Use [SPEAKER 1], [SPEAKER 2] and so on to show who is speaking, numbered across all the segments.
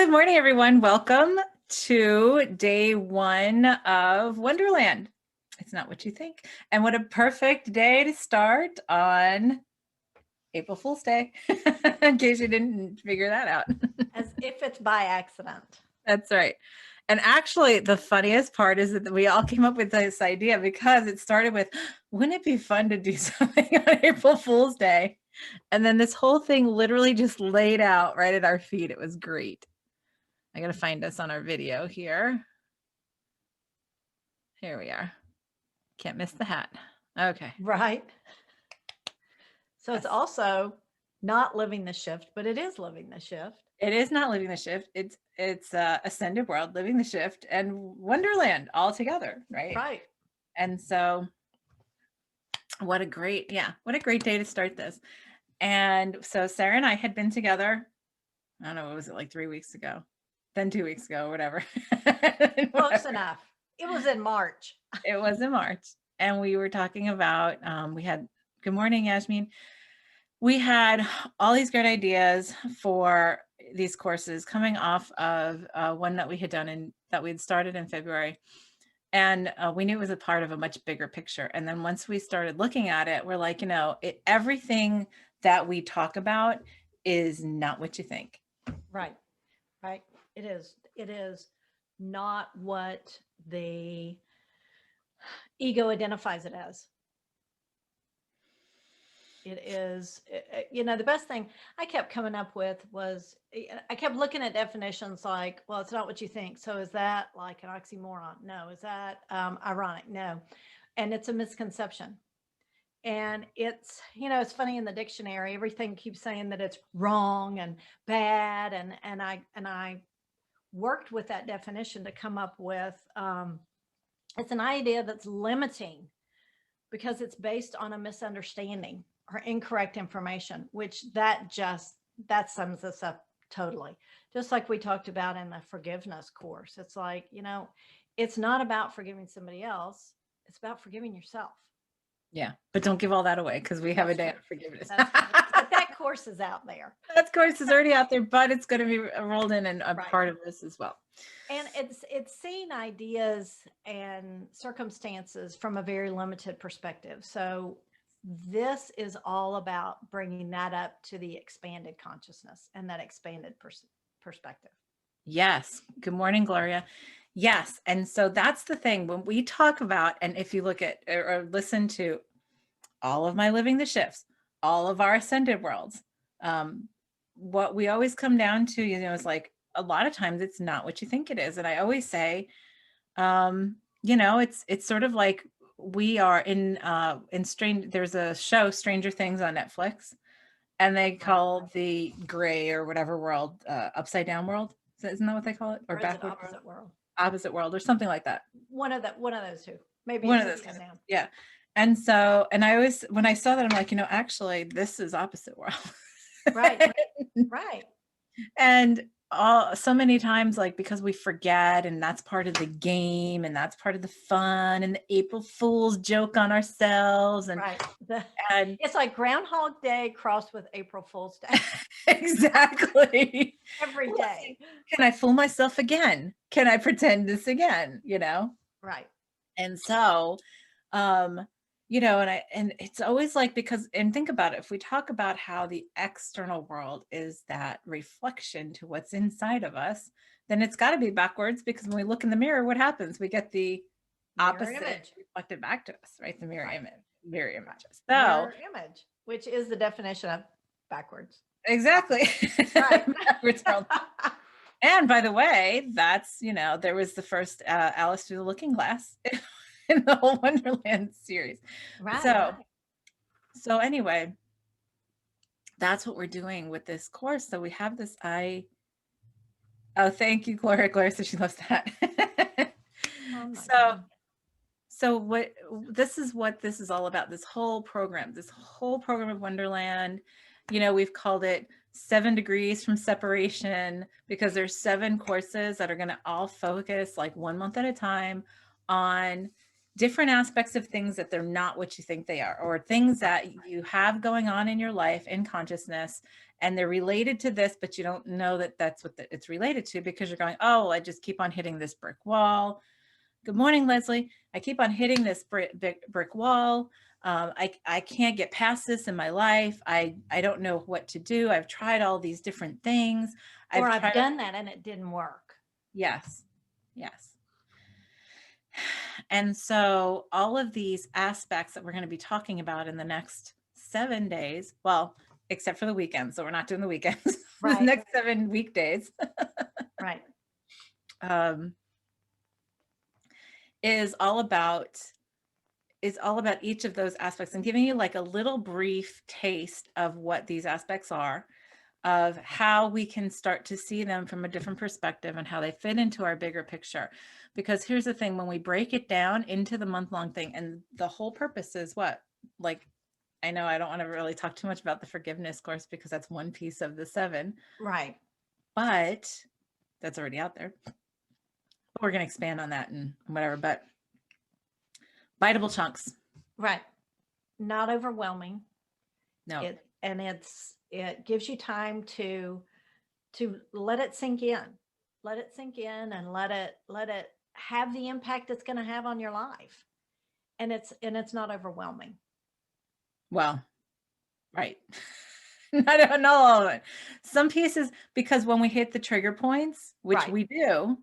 [SPEAKER 1] Good morning, everyone. Welcome to day one of Wonderland. It's not what you think. And what a perfect day to start on April Fool's Day, in case you didn't figure that out.
[SPEAKER 2] As if it's by accident.
[SPEAKER 1] That's right. And actually, the funniest part is that we all came up with this idea because it started with, wouldn't it be fun to do something on April Fool's Day? And then this whole thing literally just laid out right at our feet. It was great. I got to find us on our video here. Here we are. Can't miss the hat. Okay.
[SPEAKER 2] Right. So
[SPEAKER 1] Yes.
[SPEAKER 2] it's also not living the shift, but it is living the shift.
[SPEAKER 1] It is not living the shift. It's Ascended World, living the shift, and Wonderland all together, right?
[SPEAKER 2] Right.
[SPEAKER 1] And so what a great day to start this. And so Sarah and I had been together, I don't know, what was it, like 3 weeks ago? Then 2 weeks ago, whatever.
[SPEAKER 2] Close enough. It was in March.
[SPEAKER 1] It was in March. And we were talking about, good morning, Yasmin. We had all these great ideas for these courses coming off of one that we had done and that we had started in February. And we knew it was a part of a much bigger picture. And then once we started looking at it, we're like, everything that we talk about is not what you think.
[SPEAKER 2] Right. Right. It is not what the ego identifies it as. It is, the best thing I kept coming up with was, I kept looking at definitions like, well, it's not what you think. So is that like an oxymoron? No. Is that ironic? No. And it's a misconception. And it's, it's funny in the dictionary, everything keeps saying that it's wrong and bad. And I worked with that definition to come up with, it's an idea that's limiting because it's based on a misunderstanding or incorrect information, which that sums us up totally. Just like we talked about in the forgiveness course. It's like, it's not about forgiving somebody else. It's about forgiving yourself.
[SPEAKER 1] Yeah. But don't give all that away because we have a day of forgiveness.
[SPEAKER 2] But that course is out there.
[SPEAKER 1] That course is already out there, but it's going to be rolled in and a part of this as well.
[SPEAKER 2] And it's seeing ideas and circumstances from a very limited perspective. So this is all about bringing that up to the expanded consciousness and that expanded perspective.
[SPEAKER 1] Yes. Good morning, Gloria. Yes. And so that's the thing when we talk about, and if you look at or listen to all of my living the shifts, all of our ascended worlds, what we always come down to, is like, a lot of times it's not what you think it is. And I always say, it's sort of like we are in strange. There's a show, Stranger Things on Netflix, and they call the gray or whatever world, upside down world. Isn't that what they call it? Or backward
[SPEAKER 2] world?
[SPEAKER 1] Opposite world or something like that.
[SPEAKER 2] One of those two. Maybe
[SPEAKER 1] one of those.
[SPEAKER 2] Down.
[SPEAKER 1] Yeah. And so, and I always, when I saw that, I'm like, actually this is opposite world.
[SPEAKER 2] Right. Right.
[SPEAKER 1] And so many times, like, because we forget, and that's part of the game, and that's part of the fun, and the April Fool's joke on ourselves, and
[SPEAKER 2] right.
[SPEAKER 1] And
[SPEAKER 2] it's like Groundhog Day crossed with April Fool's Day.
[SPEAKER 1] Exactly.
[SPEAKER 2] Every day.
[SPEAKER 1] Can I fool myself again? Can I pretend this again?
[SPEAKER 2] Right.
[SPEAKER 1] And so, and it's always like, and think about it, if we talk about how the external world is that reflection to what's inside of us, then it's got to be backwards, because when we look in the mirror, what happens? We get the opposite image reflected back to us, right? The mirror image. Mirror images. So
[SPEAKER 2] mirror image, which is the definition of backwards.
[SPEAKER 1] Exactly.
[SPEAKER 2] Right.
[SPEAKER 1] Backwards world. And by the way, that's, there was the first Alice Through the Looking Glass in the whole Wonderland series.
[SPEAKER 2] Right.
[SPEAKER 1] So anyway, that's what we're doing with this course. So we have this oh, thank you, Gloria. Gloria says she loves that. So what this is all about, this whole program of Wonderland, we've called it 7 degrees from separation, because there's 7 courses that are going to all focus, like, 1 month at a time, on different aspects of things that they're not what you think they are, or things that you have going on in your life in consciousness, and they're related to this, but you don't know that that's what it's related to, because you're going, oh, well, I just keep on hitting this brick wall. Good morning, Leslie. I keep on hitting this brick wall. I can't get past this in my life. I don't know what to do. I've tried all these different things.
[SPEAKER 2] Or
[SPEAKER 1] I've
[SPEAKER 2] I've
[SPEAKER 1] tried.
[SPEAKER 2] done that and it didn't work.
[SPEAKER 1] Yes. Yes. And so all of these aspects that we're going to be talking about in the next 7 days, well, except for the weekends. So we're not doing the weekends, the
[SPEAKER 2] Right.
[SPEAKER 1] next 7 weekdays,
[SPEAKER 2] Right.
[SPEAKER 1] is all about each of those aspects, and giving you like a little brief taste of what these aspects are, of how we can start to see them from a different perspective and how they fit into our bigger picture. Because here's the thing, when we break it down into the month-long thing, and the whole purpose is what, like, I know I don't want to really talk too much about the forgiveness course because that's one piece of the 7,
[SPEAKER 2] Right.
[SPEAKER 1] but that's already out there. We're going to expand on that and whatever, but biteable chunks.
[SPEAKER 2] Right. Not overwhelming.
[SPEAKER 1] No.
[SPEAKER 2] It gives you time to let it sink in. Let it sink in and let it have the impact it's going to have on your life. And it's not overwhelming.
[SPEAKER 1] Well, right. Not all of it. Some pieces, because when we hit the trigger points, which
[SPEAKER 2] Right.
[SPEAKER 1] we do,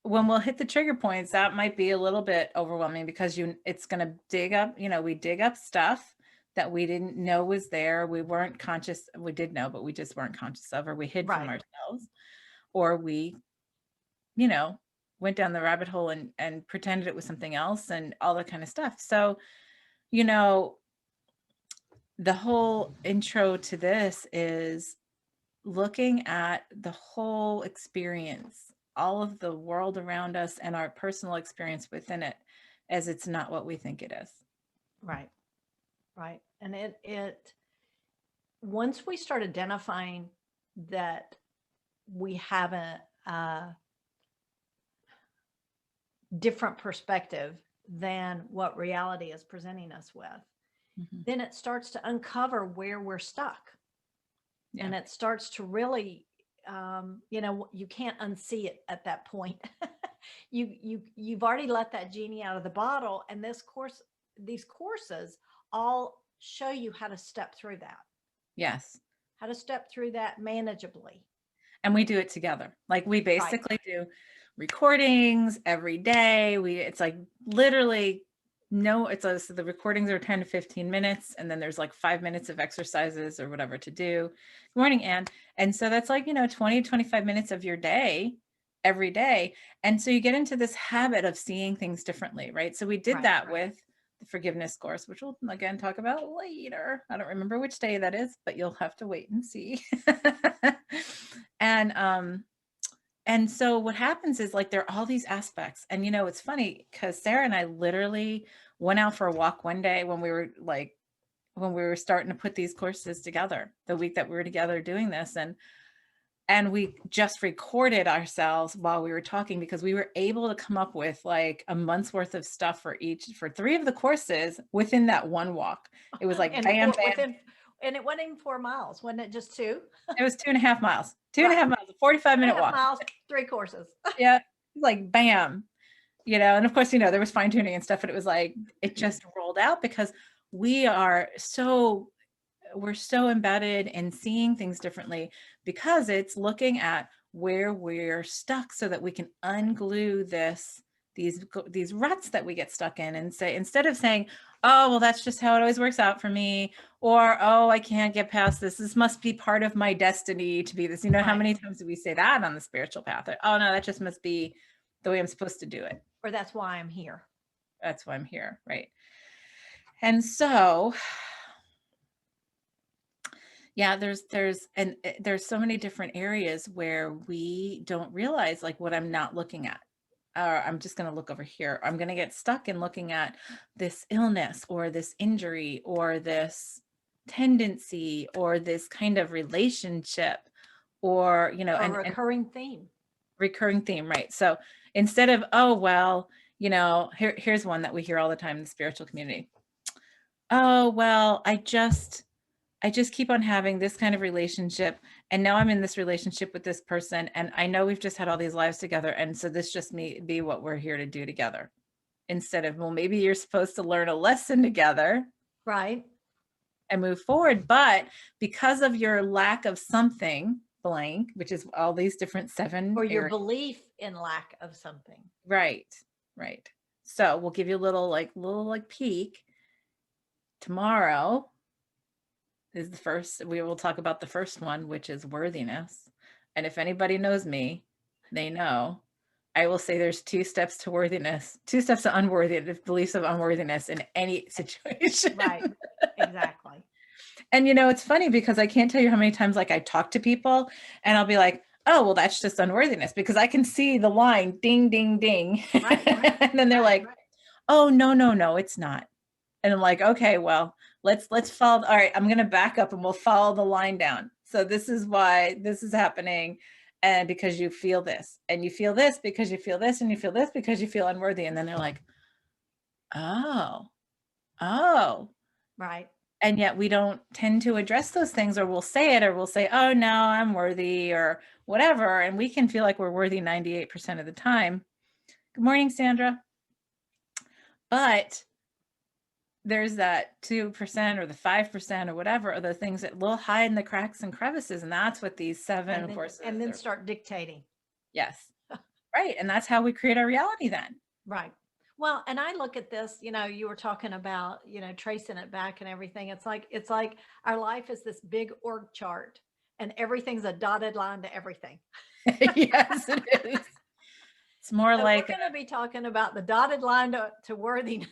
[SPEAKER 1] when we'll hit the trigger points, that might be a little bit overwhelming, because it's going to dig up, we dig up stuff that we didn't know was there. We weren't conscious. We did know, but we just weren't conscious of, or we hid from ourselves, or we, went down the rabbit hole and pretended it was something else and all that kind of stuff. So, the whole intro to this is looking at the whole experience, all of the world around us and our personal experience within it, as it's not what we think it is.
[SPEAKER 2] Right. Right. And it once we start identifying that we have a different perspective than what reality is presenting us with, then it starts to uncover where we're stuck. Yeah. And it starts to really, you can't unsee it at that point. You've already let that genie out of the bottle, and these courses all show you how to step through that.
[SPEAKER 1] Yes.
[SPEAKER 2] How to step through that manageably.
[SPEAKER 1] And we do it together. Like, we basically do recordings every day. It's like literally so the recordings are 10 to 15 minutes. And then there's like 5 minutes of exercises or whatever to do. Good morning, Anne. And so that's like, 20, 25 minutes of your day every day. And so you get into this habit of seeing things differently, right? So we did that with the forgiveness course, which we'll again talk about later. I don't remember which day that is, but you'll have to wait and see. And so what happens is, like, there are all these aspects, and it's funny because Sarah and I literally went out for a walk one day when we were starting to put these courses together, the week that we were together doing this, and we just recorded ourselves while we were talking, because we were able to come up with like a month's worth of stuff for 3 of the courses within that one walk. It was like bam.
[SPEAKER 2] And it wasn't even 4 miles. Wasn't it just 2?
[SPEAKER 1] It was 2.5 miles. 2.5 miles, a 45-minute walk.
[SPEAKER 2] Miles, 3 courses.
[SPEAKER 1] Yeah. Like bam. And of course, there was fine tuning and stuff, but it was like, it just rolled out, because we're so embedded in seeing things differently, because it's looking at where we're stuck so that we can unglue these ruts that we get stuck in, and say, instead of saying, oh, well, that's just how it always works out for me, or, oh, I can't get past this. This must be part of my destiny to be this. How many times do we say that on the spiritual path? Oh, no, that just must be the way I'm supposed to do it.
[SPEAKER 2] Or that's why I'm here.
[SPEAKER 1] That's why I'm here. Right. And so, yeah, there's so many different areas where we don't realize, like, what I'm not looking at. Or I'm just going to look over here. I'm going to get stuck in looking at this illness or this injury or this tendency or this kind of relationship, or,
[SPEAKER 2] a recurring theme.
[SPEAKER 1] Recurring theme, right? So instead of, oh, well, here's one that we hear all the time in the spiritual community. Oh, well, I just I just keep on having this kind of relationship. And now I'm in this relationship with this person. And I know we've just had all these lives together. And so this just may be what we're here to do together. Instead of, well, maybe you're supposed to learn a lesson together
[SPEAKER 2] Right.
[SPEAKER 1] and move forward. But because of your lack of something blank, which is all these different 7
[SPEAKER 2] Or your
[SPEAKER 1] areas.
[SPEAKER 2] belief in lack of something.
[SPEAKER 1] Right. Right. So we'll give you a little peek. Tomorrow is the first, we will talk about the first one, which is worthiness. And if anybody knows me, they know I will say there's 2 steps to worthiness, 2 steps to unworthiness, beliefs of unworthiness in any situation.
[SPEAKER 2] Right. Exactly.
[SPEAKER 1] And it's funny because I can't tell you how many times like I talk to people and I'll be like, oh, well, that's just unworthiness because I can see the line ding, ding, ding.
[SPEAKER 2] Right.
[SPEAKER 1] And then they're like, oh, no, it's not. And I'm like, okay, well, let's follow. All right, I'm going to back up and we'll follow the line down. So this is why this is happening. And because you feel this and you feel this because you feel this and you feel this because you feel unworthy. And then they're like, oh.
[SPEAKER 2] Right.
[SPEAKER 1] And yet we don't tend to address those things, or we'll say it, or we'll say, oh no, I'm worthy or whatever. And we can feel like we're worthy 98% of the time. Good morning, Sandra. But there's that 2% or the 5% or whatever, or the things that will hide in the cracks and crevices. And that's what these 7 courses
[SPEAKER 2] and then
[SPEAKER 1] are.
[SPEAKER 2] start dictating.
[SPEAKER 1] Yes. Right. And that's how we create our reality then.
[SPEAKER 2] Right. Well, and I look at this, you were talking about, tracing it back and everything. It's like our life is this big org chart and everything's a dotted line to everything.
[SPEAKER 1] Yes, it is. It's more
[SPEAKER 2] So
[SPEAKER 1] like
[SPEAKER 2] we're going to be talking about the dotted line to worthiness.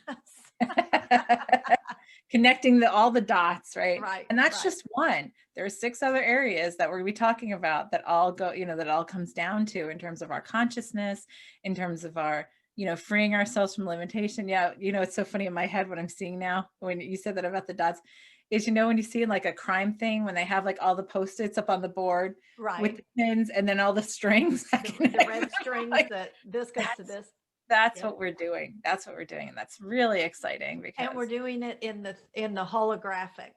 [SPEAKER 1] connecting all the dots, right?
[SPEAKER 2] Right.
[SPEAKER 1] And that's
[SPEAKER 2] right.
[SPEAKER 1] just one. There are 6 other areas that we're going to be talking about that all go, that all comes down to in terms of our consciousness, in terms of our, freeing ourselves from limitation. Yeah. It's so funny in my head what I'm seeing now when you said that about the dots is, when you see like a crime thing, when they have like all the Post-its up on the board with the pins and then all the strings,
[SPEAKER 2] the red strings like, that this goes to this.
[SPEAKER 1] That's what we're doing. That's what we're doing. And that's really exciting because
[SPEAKER 2] and we're doing it in the holographic.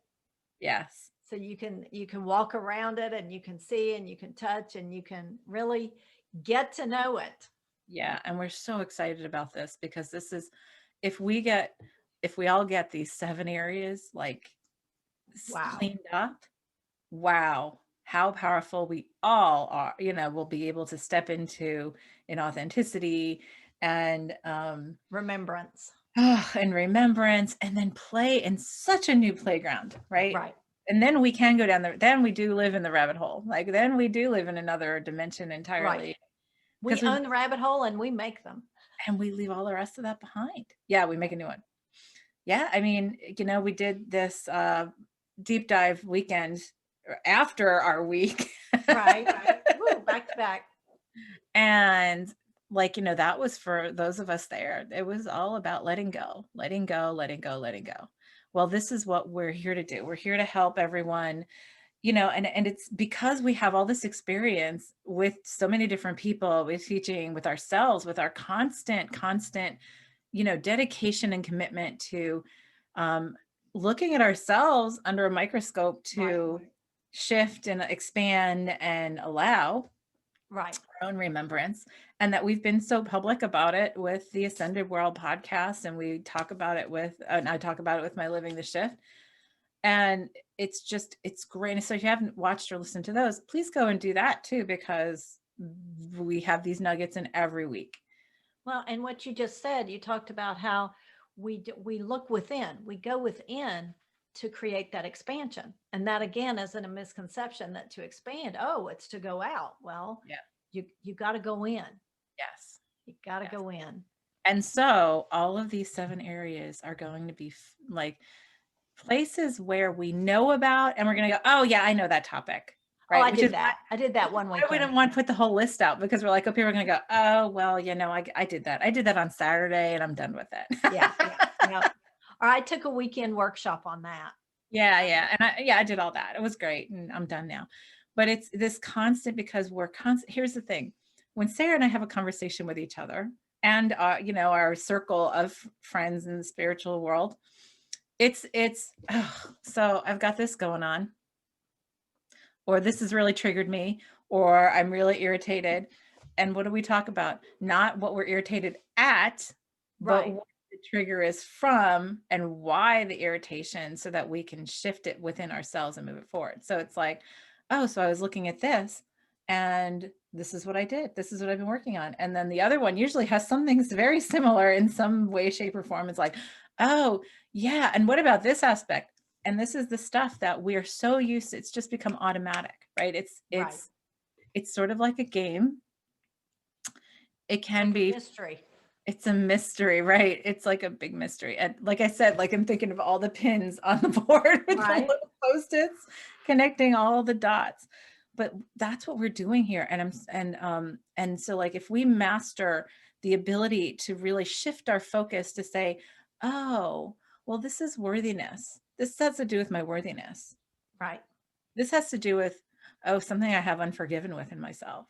[SPEAKER 1] Yes.
[SPEAKER 2] So you can walk around it and you can see and you can touch and you can really get to know it.
[SPEAKER 1] Yeah. And we're so excited about this because this is, if we all get these 7 areas like cleaned up, wow, how powerful we all are, we'll be able to step into in authenticity and
[SPEAKER 2] remembrance.
[SPEAKER 1] And remembrance, and then play in such a new playground, right?
[SPEAKER 2] Right.
[SPEAKER 1] And then we can go down there. Then we do live in the rabbit hole. Like then we do live in another dimension entirely.
[SPEAKER 2] Right. We own the rabbit hole and we make them.
[SPEAKER 1] And we leave all the rest of that behind. Yeah, we make a new one. Yeah, I mean, we did this deep dive weekend after our week.
[SPEAKER 2] Right. Woo, back to back.
[SPEAKER 1] And like, that was for those of us there. It was all about letting go. Well, this is what we're here to do. We're here to help everyone, and it's because we have all this experience with so many different people, with teaching, with ourselves, with our constant, dedication and commitment to looking at ourselves under a microscope to shift and expand and allow our own remembrance, and that we've been so public about it with the Ascended World podcast, and we talk about it and I talk about it with my Living the Shift, and it's great. And so if you haven't watched or listened to those, please go and do that too, because we have these nuggets in every week.
[SPEAKER 2] Well, and what you just said, you talked about how we look within, we go within to create that expansion. And that again isn't a misconception that to expand, it's to go out. Well, you got to go in.
[SPEAKER 1] Yes.
[SPEAKER 2] You got to go in.
[SPEAKER 1] And so all of these 7 areas are going to be like places where we know about, and we're going to go, oh yeah, I know that topic. Right.
[SPEAKER 2] Oh, I did that one weekend.
[SPEAKER 1] I wouldn't want to put the whole list out because we're like, okay, we're going to go, oh, well, I did that. I did that on Saturday and I'm done with it.
[SPEAKER 2] Yeah. Or I took a weekend workshop on that.
[SPEAKER 1] Yeah. And I did all that. It was great. And I'm done now. But it's this constant, because we're constant. Here's the thing. When Sarah and I have a conversation with each other and, our circle of friends in the spiritual world, So I've got this going on, or this has really triggered me, or I'm really irritated. And what do we talk about? Not what we're irritated at, but
[SPEAKER 2] Right.
[SPEAKER 1] what the trigger is from and why the irritation, so that we can shift it within ourselves and move it forward. So it's like, oh, so I was looking at this and this is what I did. This is what I've been working on. And then the other one usually has something very similar in some way, shape, or form. It's like, oh, yeah. And what about this aspect? And this is the stuff that we're so used to, it's just become automatic, right? it's
[SPEAKER 2] Right.
[SPEAKER 1] it's it's sort of like a game. It
[SPEAKER 2] It's
[SPEAKER 1] can
[SPEAKER 2] like a
[SPEAKER 1] be,
[SPEAKER 2] mystery.
[SPEAKER 1] it's a mystery, right? It's like a big mystery. And like I said, like I'm thinking of all the pins on the board with the
[SPEAKER 2] Right.
[SPEAKER 1] little post-its connecting all the dots. But that's what we're doing here. And so like if we master the ability to really shift our focus to say, oh, well, this is worthiness. This has to do with my worthiness.
[SPEAKER 2] Right.
[SPEAKER 1] This has to do with, oh, something I have unforgiven with in myself,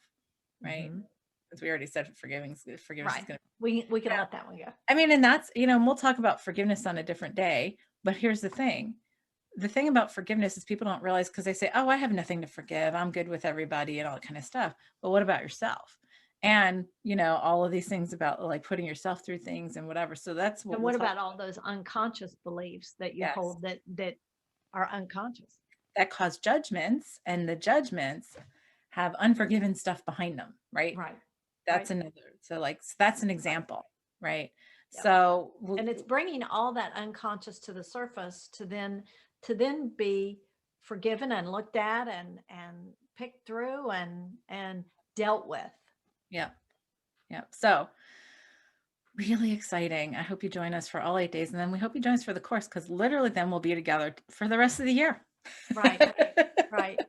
[SPEAKER 1] right?
[SPEAKER 2] Hmm.
[SPEAKER 1] Because we already said forgiveness is
[SPEAKER 2] Right.
[SPEAKER 1] going to,
[SPEAKER 2] We can let that one go.
[SPEAKER 1] I mean, and that's, and we'll talk about forgiveness on a different day. But here's the thing. The thing about forgiveness is people don't realize, because they say, oh, I have nothing to forgive. I'm good with everybody and all that kind of stuff. But what about yourself? And, all of these things about like putting yourself through things and whatever. So that's what
[SPEAKER 2] And
[SPEAKER 1] we'll
[SPEAKER 2] what
[SPEAKER 1] talk
[SPEAKER 2] about all
[SPEAKER 1] about.
[SPEAKER 2] those unconscious beliefs that you
[SPEAKER 1] Yes.
[SPEAKER 2] hold that are unconscious?
[SPEAKER 1] That cause judgments, and the judgments have unforgiven stuff behind them, right?
[SPEAKER 2] Right.
[SPEAKER 1] That's
[SPEAKER 2] Right.
[SPEAKER 1] another. So like, that's an
[SPEAKER 2] Right.
[SPEAKER 1] example, right?
[SPEAKER 2] Yep.
[SPEAKER 1] So
[SPEAKER 2] And it's bringing all that unconscious to the surface to then be forgiven and looked at and picked through and dealt with.
[SPEAKER 1] yeah, yeah. So really exciting. I hope you join us for all 8 days, and then we hope you join us for the course, because literally then we'll be together for the rest of the year.
[SPEAKER 2] Right. Right.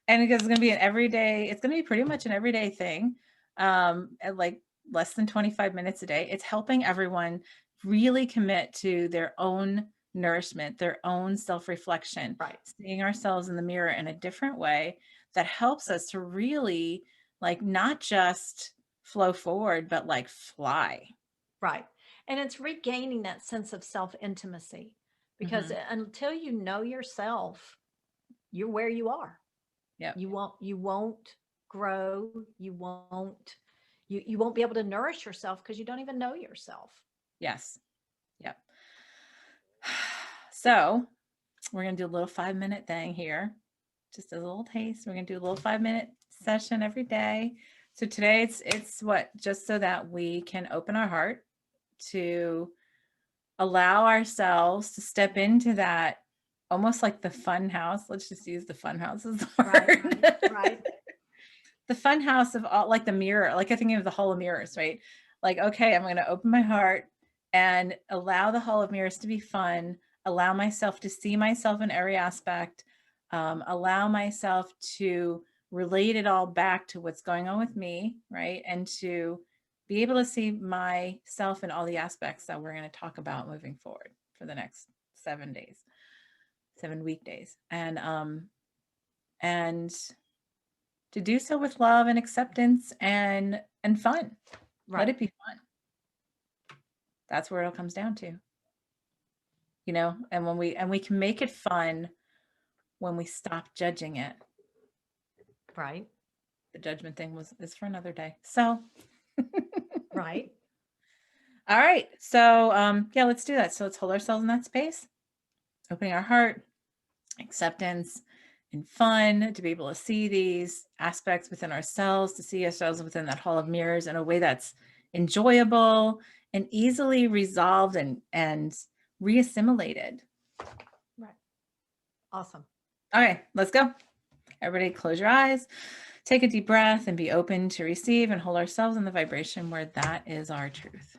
[SPEAKER 1] And because it's going to be an everyday, it's going to be pretty much an everyday thing, at like less than 25 minutes a day. It's helping everyone really commit to their own nourishment, their own self-reflection,
[SPEAKER 2] Right.
[SPEAKER 1] seeing ourselves in the mirror in a different way that helps us to really like not just flow forward, but like fly.
[SPEAKER 2] Right. And it's regaining that sense of self intimacy because
[SPEAKER 1] Hmm.
[SPEAKER 2] until you know yourself, you're where you are.
[SPEAKER 1] Yep.
[SPEAKER 2] You won't grow. You won't be able to nourish yourself because you don't even know yourself.
[SPEAKER 1] Yes. Yep. So we're going to do a little 5-minute thing here, just a little taste. We're going to do a little 5-minute session every day. So today it's what, just so that we can open our heart to allow ourselves to step into that, almost like the fun house. Let's just use the fun house as the
[SPEAKER 2] Right.
[SPEAKER 1] word.
[SPEAKER 2] Right.
[SPEAKER 1] The fun house of all, like the mirror, like I think of the hall of mirrors, right? Like, okay, I'm going to open my heart and allow the hall of mirrors to be fun, allow myself to see myself in every aspect, allow myself to relate it all back to what's going on with me, right? And to be able to see myself in all the aspects that we're going to talk about moving forward for the next 7 days, 7 weekdays. And to do so with love and acceptance and fun. Let
[SPEAKER 2] Right.
[SPEAKER 1] it be fun. That's where it all comes down to. And we can make it fun when we stop judging it.
[SPEAKER 2] Right.
[SPEAKER 1] The judgment thing is for another day. So
[SPEAKER 2] Right.
[SPEAKER 1] all right. So yeah, let's do that. So let's hold ourselves in that space, opening our heart, acceptance, and fun, to be able to see these aspects within ourselves, to see ourselves within that hall of mirrors in a way that's enjoyable and easily resolved and reassimilated.
[SPEAKER 2] Right. Awesome.
[SPEAKER 1] Okay, let's go. Everybody close your eyes, take a deep breath, and be open to receive and hold ourselves in the vibration where that is our truth.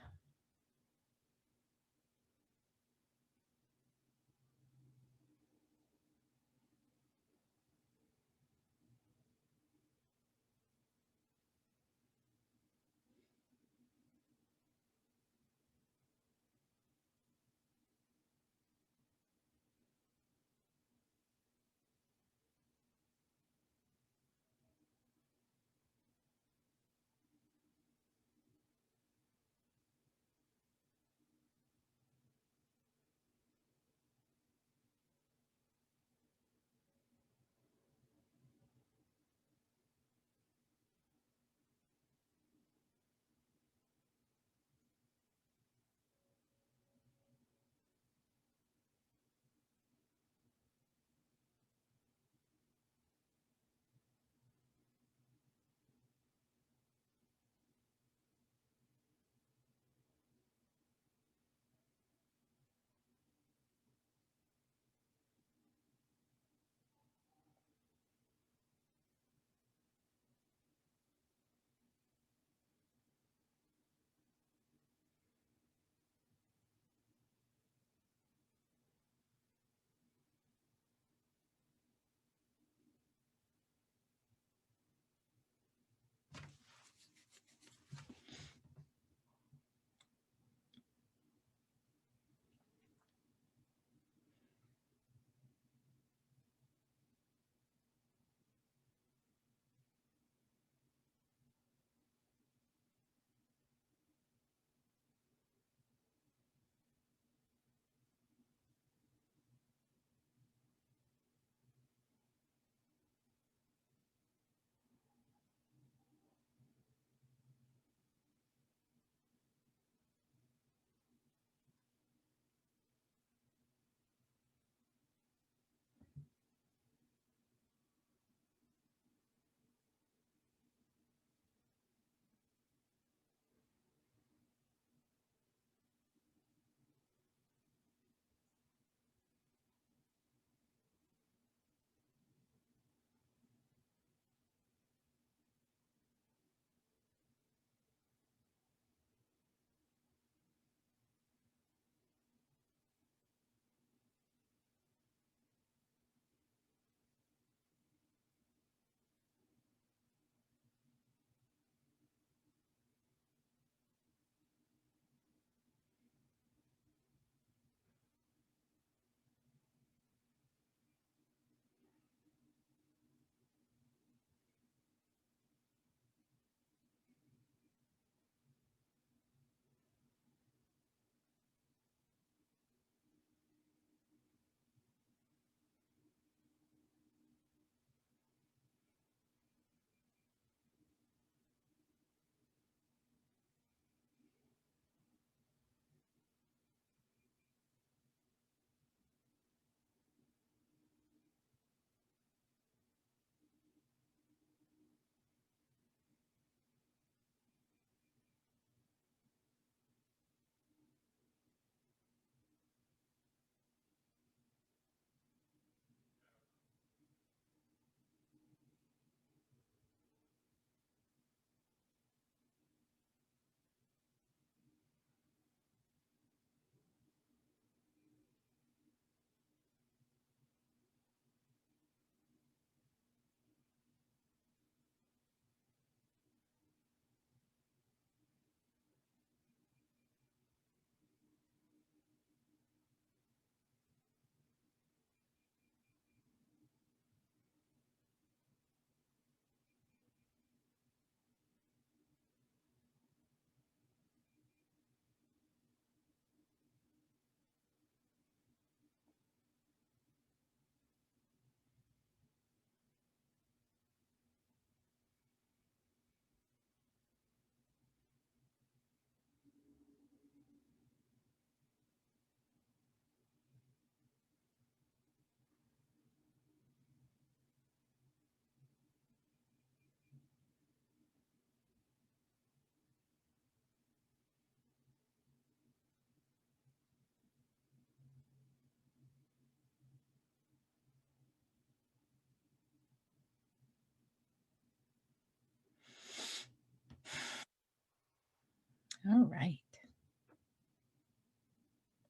[SPEAKER 1] All right.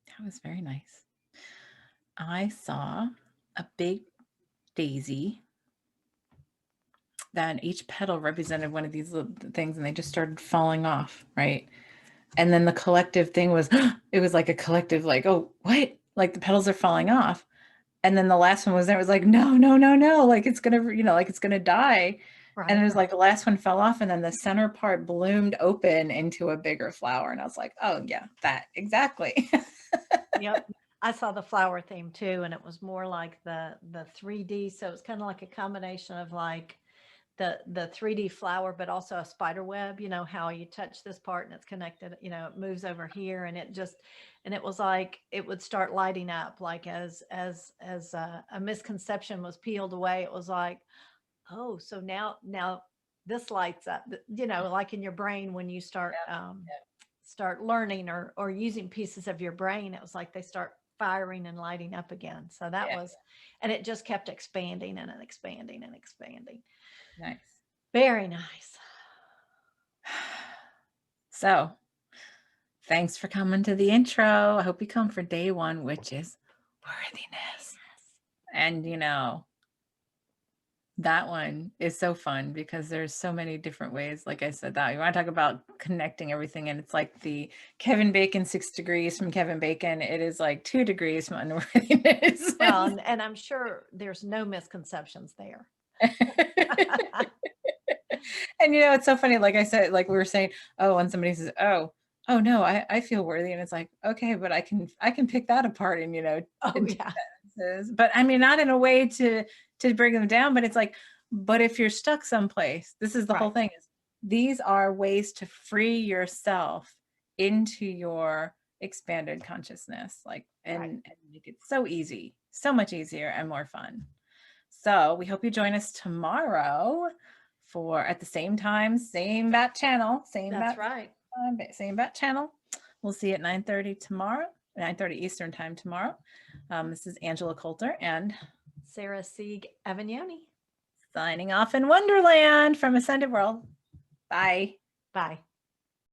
[SPEAKER 1] That was very nice. I saw a big daisy that each petal represented one of these little things, and they just started falling off, right? And then the collective thing was, it was like a collective, like, oh, what? Like the petals are falling off. And then the last one was there, it was like, no, no, no, no, like it's gonna, like it's gonna die. And it
[SPEAKER 2] Right.
[SPEAKER 1] was like the last one fell off, and then the center part bloomed open into a bigger flower. And I was like, oh yeah, that exactly.
[SPEAKER 2] Yep. I saw the flower theme too, and it was more like the 3D. So it's kind of like a combination of like the 3D flower, but also a spider web, how you touch this part and it's connected, it moves over here and and it was like, it would start lighting up, like as a misconception was peeled away. It was like, oh, so now this lights up, like in your brain when you start learning or using pieces of your brain, it was like they start firing and lighting up again. So that
[SPEAKER 1] Yeah,
[SPEAKER 2] was, and it just kept expanding and expanding and expanding.
[SPEAKER 1] nice.
[SPEAKER 2] Very nice.
[SPEAKER 1] So thanks for coming to the intro. I hope you come for day one, which is worthiness. And that one is so fun because there's so many different ways. Like I said, that you want to talk about connecting everything, and it's like the Kevin Bacon 6 degrees from Kevin Bacon. It is like 2 degrees from unworthiness.
[SPEAKER 2] Well, and I'm sure there's no misconceptions there.
[SPEAKER 1] And it's so funny. Like I said, like we were saying, oh, when somebody says, oh no, I feel worthy, and it's like, okay, but I can pick that apart in
[SPEAKER 2] Oh
[SPEAKER 1] in two
[SPEAKER 2] yeah.
[SPEAKER 1] sentences. But I mean, not in a way to bring them down, but it's like, but if you're stuck someplace, this is the whole
[SPEAKER 2] Right.
[SPEAKER 1] thing, is these are ways to free yourself into your expanded consciousness, like,
[SPEAKER 2] Right.
[SPEAKER 1] and make it so easy, so much easier and more fun. So we hope you join us tomorrow for, at the same time, same bat channel,
[SPEAKER 2] That's right.
[SPEAKER 1] same bat channel. We'll see you at 9:30 tomorrow, 9:30 Eastern time tomorrow. This is Angela Coulter and
[SPEAKER 2] Sarah Sieg Avignoni.
[SPEAKER 1] signing off in Wonderland from Ascended World. Bye.
[SPEAKER 2] Bye.